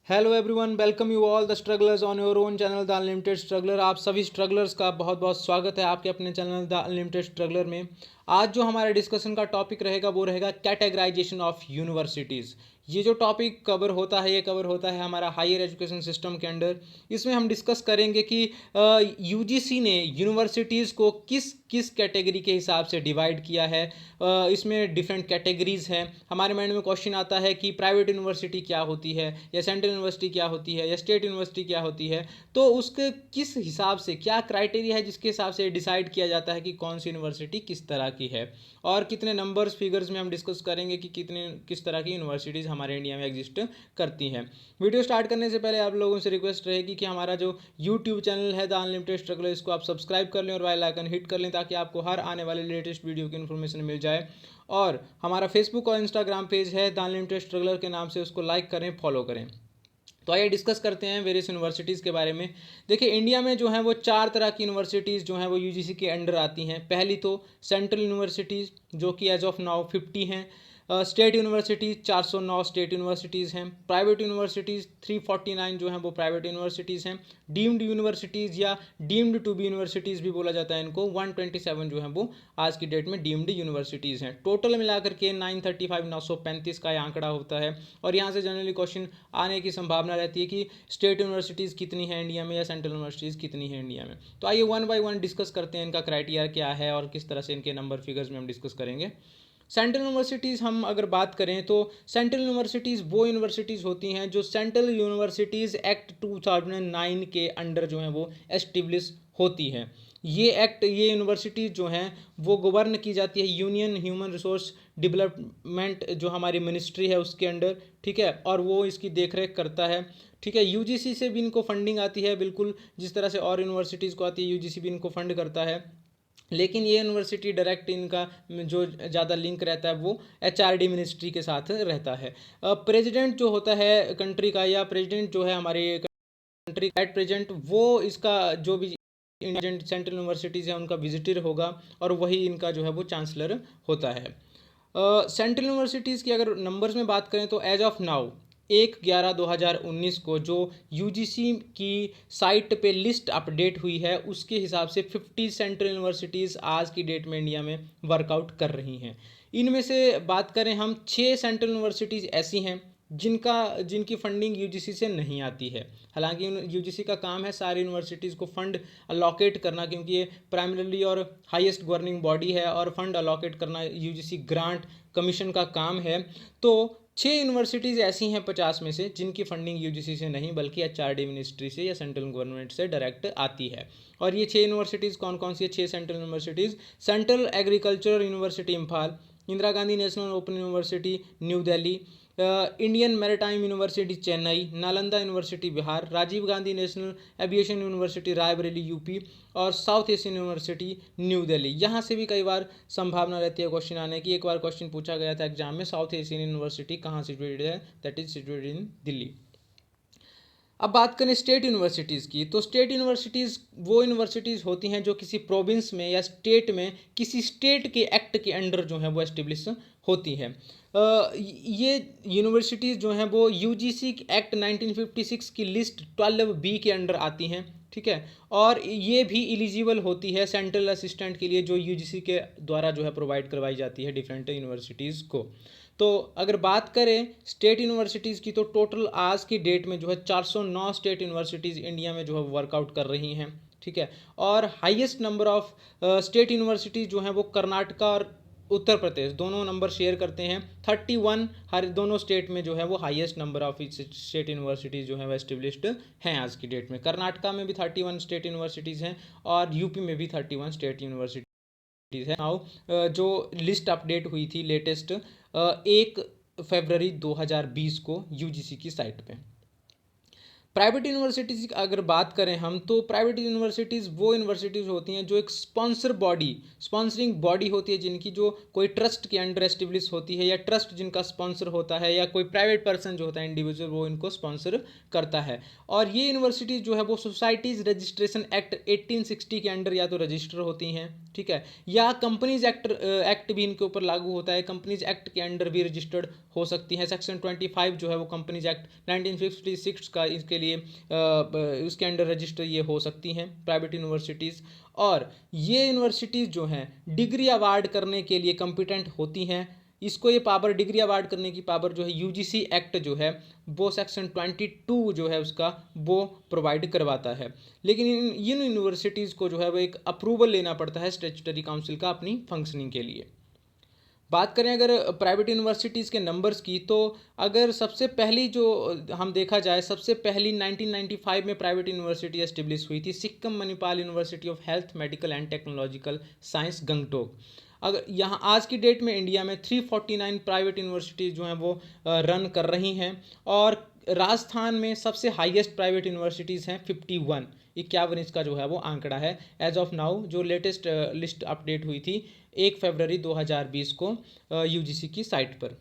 Hello everyone, welcome you all the strugglers on your own channel the unlimited struggler. आप सभी strugglers का बहुत बहुत स्वागत है आपके अपने चैनल द अनलिमिटेड स्ट्रगलर में। आज जो हमारे डिस्कशन का टॉपिक रहेगा वो रहेगा कैटेगराइजेशन ऑफ यूनिवर्सिटीज़। ये जो टॉपिक कवर होता है ये कवर होता है हमारा हायर एजुकेशन सिस्टम के अंडर। इसमें हम डिस्कस करेंगे कि यूजीसी ने यूनिवर्सिटीज़ को किस किस कैटेगरी के हिसाब से डिवाइड किया है। इसमें डिफरेंट कैटेगरीज हैं। हमारे माइंड में क्वेश्चन आता है कि प्राइवेट यूनिवर्सिटी क्या होती है, या सेंट्रल यूनिवर्सिटी क्या होती है, या स्टेट यूनिवर्सिटी क्या होती है। तो उसके किस हिसाब से क्या क्राइटेरिया है जिसके हिसाब से डिसाइड किया जाता है कि कौन सी यूनिवर्सिटी किस तरह की है, और कितने नंबर्स फिगर्स में हम डिस्कस करेंगे कि कितने किस तरह की यूनिवर्सिटीज़ हमारे इंडिया में एग्जिस्ट करती हैं। वीडियो स्टार्ट करने से पहले आप लोगों से रिक्वेस्ट रहेगी कि हमारा जो यूट्यूब चैनल है द अनलिमिटेड स्ट्रगलर, इसको आप सब्सक्राइब कर लें और बेल आइकन हिट कर लें ताकि आपको हर आने वाले लेटेस्ट वीडियो की इन्फॉर्मेशन मिल जाए। और हमारा फेसबुक और इंस्टाग्राम पेज है द अनलिमिटेड स्ट्रगलर के नाम से, उसको लाइक करें, फॉलो करें। तो आइए डिस्कस करते हैं वेरियस यूनिवर्सिटीज़ के बारे में। देखिए, इंडिया में जो है वो चार तरह की यूनिवर्सिटीज़ जो हैं वो यूजीसी के अंडर आती हैं। पहली तो सेंट्रल यूनिवर्सिटीज़ जो कि एज ऑफ नाउ 50 हैं। स्टेट यूनिवर्सिटीज़ 409 स्टेट यूनिवर्सिटीज़ हैं। प्राइवेट यूनिवर्सिटीज़ 349 जो हैं वो प्राइवेट यूनिवर्सिटीज़ हैं। डीम्ड यूनिवर्सिटीज़ या डीम्ड टू बी यूनिवर्सिटीज़ भी बोला जाता है इनको, 127 जो हैं वो आज की डेट में डीम्ड यूनिवर्सिटीज़ हैं। टोटल मिलाकर के 935 का आंकड़ा होता है। और यहाँ से जनरली क्वेश्चन आने की संभावना रहती है कि स्टेट यूनिवर्सिटीज़ कितनी है इंडिया में या सेंट्रल यूनिवर्सिटीज़ कितनी है इंडिया में। तो आइए वन बाय वन डिस्कस करते हैं इनका क्राइटेरिया क्या है और किस तरह से इनके नंबर फिगर्स में हम डिस्कस करेंगे। सेंट्रल यूनिवर्सिटीज़ हम अगर बात करें तो सेंट्रल यूनिवर्सिटीज़ वो यूनिवर्सिटीज़ होती हैं जो सेंट्रल यूनिवर्सिटीज़ एक्ट 2009 के अंडर जो हैं वो एस्टिब्लिश होती हैं। ये यूनिवर्सिटीज़ जो हैं वो गवर्न की जाती है यूनियन ह्यूमन रिसोर्स डेवलपमेंट जो हमारी मिनिस्ट्री है उसके अंडर, ठीक है, और वो इसकी देखरेख करता है। ठीक है, यूजीसी से भी इनको फंडिंग आती है, बिल्कुल जिस तरह से और यूनिवर्सिटीज़ को आती है यूजीसी भी इनको फंड करता है। लेकिन ये यूनिवर्सिटी डायरेक्ट इनका जो ज़्यादा लिंक रहता है वो एचआरडी मिनिस्ट्री के साथ रहता है। प्रेसिडेंट जो होता है कंट्री का, या प्रेसिडेंट जो है हमारे कंट्री का एट प्रेजेंट, वो इसका जो भी इंडियन सेंट्रल यूनिवर्सिटीज़ है उनका विजिटर होगा, और वही इनका जो है वो चांसलर होता है। सेंट्रल यूनिवर्सिटीज़ की अगर नंबर्स में बात करें तो एज ऑफ नाउ 1/11/2019 को जो यूजीसी की साइट पे लिस्ट अपडेट हुई है उसके हिसाब से 50 सेंट्रल यूनिवर्सिटीज़ आज की डेट में इंडिया में वर्कआउट कर रही हैं। इनमें से बात करें हम, 6 सेंट्रल यूनिवर्सिटीज़ ऐसी हैं जिनकी फंडिंग यूजीसी से नहीं आती है। हालांकि यूजीसी का काम है सारी यूनिवर्सिटीज़ को फंड अलोकेट करना, क्योंकि ये प्राइमरीली और हाईएस्ट गवर्निंग बॉडी है और फंड अलोकेट करना यूजीसी ग्रांट कमीशन का काम है। तो 6 यूनिवर्सिटीज़ ऐसी हैं 50 में से जिनकी फंडिंग यूजीसी से नहीं बल्कि एचआरडी मिनिस्ट्री से या सेंट्रल गवर्नमेंट से डायरेक्ट आती है। और ये 6 यूनिवर्सिटीज़ कौन कौन सी है? 6 central universities: Central Agricultural University Imphal, Indira Gandhi National Open University New Delhi, Indian Maritime University Chennai, Nalanda University Bihar, Rajiv Gandhi National Aviation University Raebareli UP, और South Asian University New Delhi. यहाँ से भी कई बार संभावना रहती है क्वेश्चन आने की। एक बार क्वेश्चन पूछा गया था एग्जाम में, साउथ एशियन यूनिवर्सिटी कहाँ सिचुएटेड है? That is situated in Delhi. अब बात करें स्टेट यूनिवर्सिटीज़ की, तो स्टेट यूनिवर्सिटीज़ वो यूनिवर्सिटीज़ होती हैं जो किसी प्रोविंस में या स्टेट में किसी स्टेट के एक्ट के अंडर जो है वो एस्टेब्लिश होती हैं। ये यूनिवर्सिटीज़ जो हैं वो यूजीसी एक्ट 1956 की लिस्ट 12B के अंडर आती हैं, ठीक है, और ये भी एलिजिबल होती है सेंट्रल असिस्टेंट के लिए जो यूजीसी के द्वारा जो है प्रोवाइड करवाई जाती है डिफरेंट यूनिवर्सिटीज़ को। तो अगर बात करें स्टेट यूनिवर्सिटीज़ की, तो टोटल आज की डेट में जो है 409 स्टेट यूनिवर्सिटीज़ इंडिया में जो है वर्कआउट कर रही हैं, ठीक है। और highest number of state universities जो हैं वो कर्नाटका और उत्तर प्रदेश दोनों नंबर शेयर करते हैं। 31 हर दोनों स्टेट में जो है वो highest number of state universities जो है वो एस्टेब्लिश्ड हैं आज की डेट में। कर्नाटका में भी 31 स्टेट यूनिवर्सिटीज़ हैं और यूपी में भी 31 स्टेट यूनिवर्सिटीज़ है। नाउ जो लिस्ट अपडेट हुई थी लेटेस्ट 1 फरवरी 2020 को यूजीसी की साइट पे। प्राइवेट यूनिवर्सिटीज़ की अगर बात करें हम, तो प्राइवेट यूनिवर्सिटीज़ वो यूनिवर्सिटीज़ होती हैं जो एक स्पॉन्सरिंग बॉडी होती है, जिनकी जो कोई ट्रस्ट के अंडर एस्टेब्लिश होती है, या ट्रस्ट जिनका स्पॉन्सर होता है, या कोई प्राइवेट पर्सन जो होता है इंडिविजुअल, वो इनको स्पॉन्सर करता है। और ये यूनिवर्सिटीज़ जो है वो सोसाइटीज़ रजिस्ट्रेशन एक्ट 1860 के अंडर या तो रजिस्टर होती हैं, ठीक है, या कंपनीज एक्ट भी इनके ऊपर लागू होता है, कंपनीज एक्ट के अंडर भी रजिस्टर्ड हो सकती हैं। सेक्शन 25 जो है वो कंपनीज एक्ट 1956 का इसके लिए उसके अंडर रजिस्टर ये हो सकती हैं प्राइवेट यूनिवर्सिटीज़। और ये यूनिवर्सिटीज़ जो हैं डिग्री अवार्ड करने के लिए कम्पिटेंट होती हैं। इसको ये पावर, डिग्री अवार्ड करने की पावर जो है यूजीसी एक्ट जो है वो सेक्शन 22 जो है उसका वो प्रोवाइड करवाता है। लेकिन इन यूनिवर्सिटीज़ को जो है वो एक अप्रूवल लेना पड़ता है स्टैट्यूटरी काउंसिल का अपनी फंक्शनिंग के लिए। बात करें अगर प्राइवेट यूनिवर्सिटीज़ के नंबर्स की, तो अगर सबसे पहली जो हम देखा जाए, सबसे पहली 1995 में प्राइवेट यूनिवर्सिटी एस्टेब्लिश हुई थी, Sikkim Manipal university of health, medical and technological science, Gangtok. अगर यहाँ आज की डेट में इंडिया में 349 प्राइवेट यूनिवर्सिटीज़ जो हैं वो रन कर रही हैं। और राजस्थान में सबसे हाईएस्ट प्राइवेट यूनिवर्सिटीज़ हैं 51 इसका जो है वो आंकड़ा है एज ऑफ नाउ, जो लेटेस्ट लिस्ट अपडेट हुई थी 1 फरवरी 2020 को यूजीसी की साइट पर।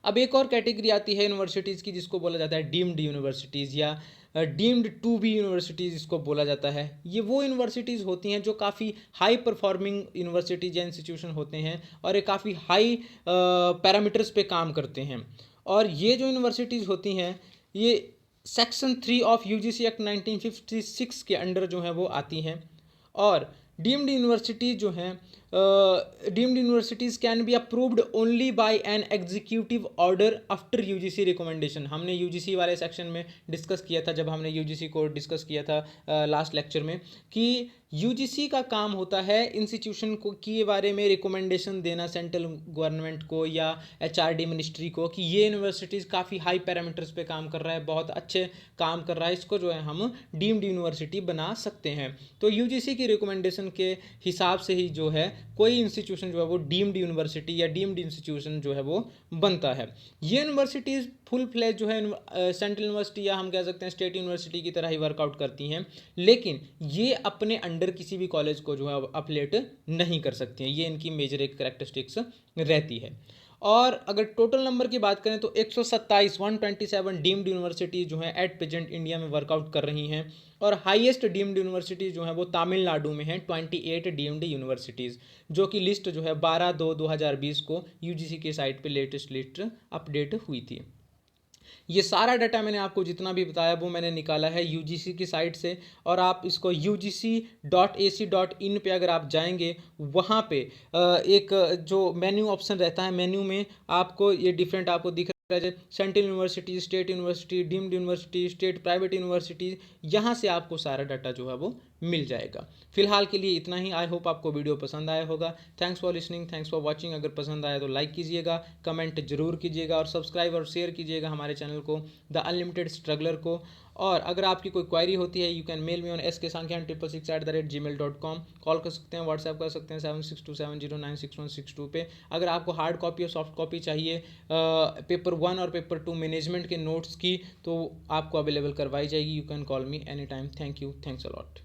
अब एक और कैटेगरी आती है यूनिवर्सिटीज़ की जिसको बोला जाता है डीम्ड यूनिवर्सिटीज़ या डीम्ड टू बी यूनिवर्सिटीज़ इसको बोला जाता है। ये वो यूनिवर्सिटीज़ होती हैं जो काफ़ी हाई परफॉर्मिंग यूनिवर्सिटीज़ या इंस्टीट्यूशन होते हैं और ये काफ़ी हाई पैरामीटर्स पे काम करते हैं। और ये जो यूनिवर्सिटीज़ होती हैं ये सेक्शन 3 ऑफ यूजीसी एक्ट 1956 के अंडर जो है वो आती हैं। और डीम्ड यूनिवर्सिटीज़ जो हैं, deemed universities can be approved only by an executive order after UGC recommendation. हमने यूजीसी वाले सेक्शन में डिस्कस किया था, जब हमने यूजीसी को डिस्कस किया था लास्ट लेक्चर में, कि यूजीसी का काम होता है इंस्टीट्यूशन को के बारे में रिकमेंडेशन देना सेंट्रल गवर्नमेंट को या एचआरडी मिनिस्ट्री को कि ये यूनिवर्सिटीज़ काफ़ी हाई पैरामीटर्स पे काम कर रहा है, बहुत अच्छे काम कर रहा है, इसको जो है हम डीम्ड यूनिवर्सिटी बना सकते हैं। तो यूजीसी की रिकमेंडेशन के हिसाब से ही जो है कोई इंस्टीट्यूशन जो है वो डीम्ड यूनिवर्सिटी या डीम्ड इंस्टीट्यूशन जो है वो बनता है। ये यूनिवर्सिटीज़ फुल फ्लेज जो है सेंट्रल यूनिवर्सिटी या हम कह सकते हैं स्टेट यूनिवर्सिटी की तरह ही वर्कआउट करती हैं, लेकिन ये अपने अंडर किसी भी कॉलेज को जो है अपलेट नहीं कर सकती हैं। ये इनकी मेजर एक करेक्टरिस्टिक्स रहती है। और अगर टोटल नंबर की बात करें तो 127 डीम्ड यूनिवर्सिटी जो हैं एट प्रेजेंट इंडिया में वर्कआउट कर रही हैं। और हाईएस्ट डीम्ड यूनिवर्सिटी जो है वो तमिलनाडु में है 28 डीम्ड यूनिवर्सिटीज़, जो कि लिस्ट जो है 12/2/2020 को यूजीसी के साइट पे लेटेस्ट लिस्ट अपडेट हुई थी। ये सारा डाटा मैंने आपको जितना भी बताया वो मैंने निकाला है यूजीसी की साइट से। और आप इसको ugc.ac.in पे अगर आप जाएंगे, वहाँ पे एक जो मेन्यू ऑप्शन रहता है, मेन्यू में आपको ये डिफरेंट आपको दिख रहा है, central university, state university, deemed university, state private university, यहाँ से आपको सारा डाटा जो है वो मिल जाएगा। फिलहाल के लिए इतना ही। आई होप आपको वीडियो पसंद आया होगा। Thanks for listening, thanks for watching. अगर पसंद आया तो लाइक कीजिएगा, कमेंट जरूर कीजिएगा और सब्सक्राइब और शेयर कीजिएगा हमारे चैनल को, द अनलिमिटेड स्ट्रगलर को। और अगर आपकी कोई क्वेरी होती है, you can mail me on sksankhyan666@gmail.com। Call कर सकते हैं, व्हाट्सएप कर सकते हैं 7627096162 पे। अगर आपको हार्ड कॉपी और सॉफ्ट कॉपी चाहिए पेपर 1 और पेपर 2 मैनेजमेंट के नोट्स की, तो आपको अवेलेबल करवाई जाएगी। You can call me any time. Thank you, thanks a lot.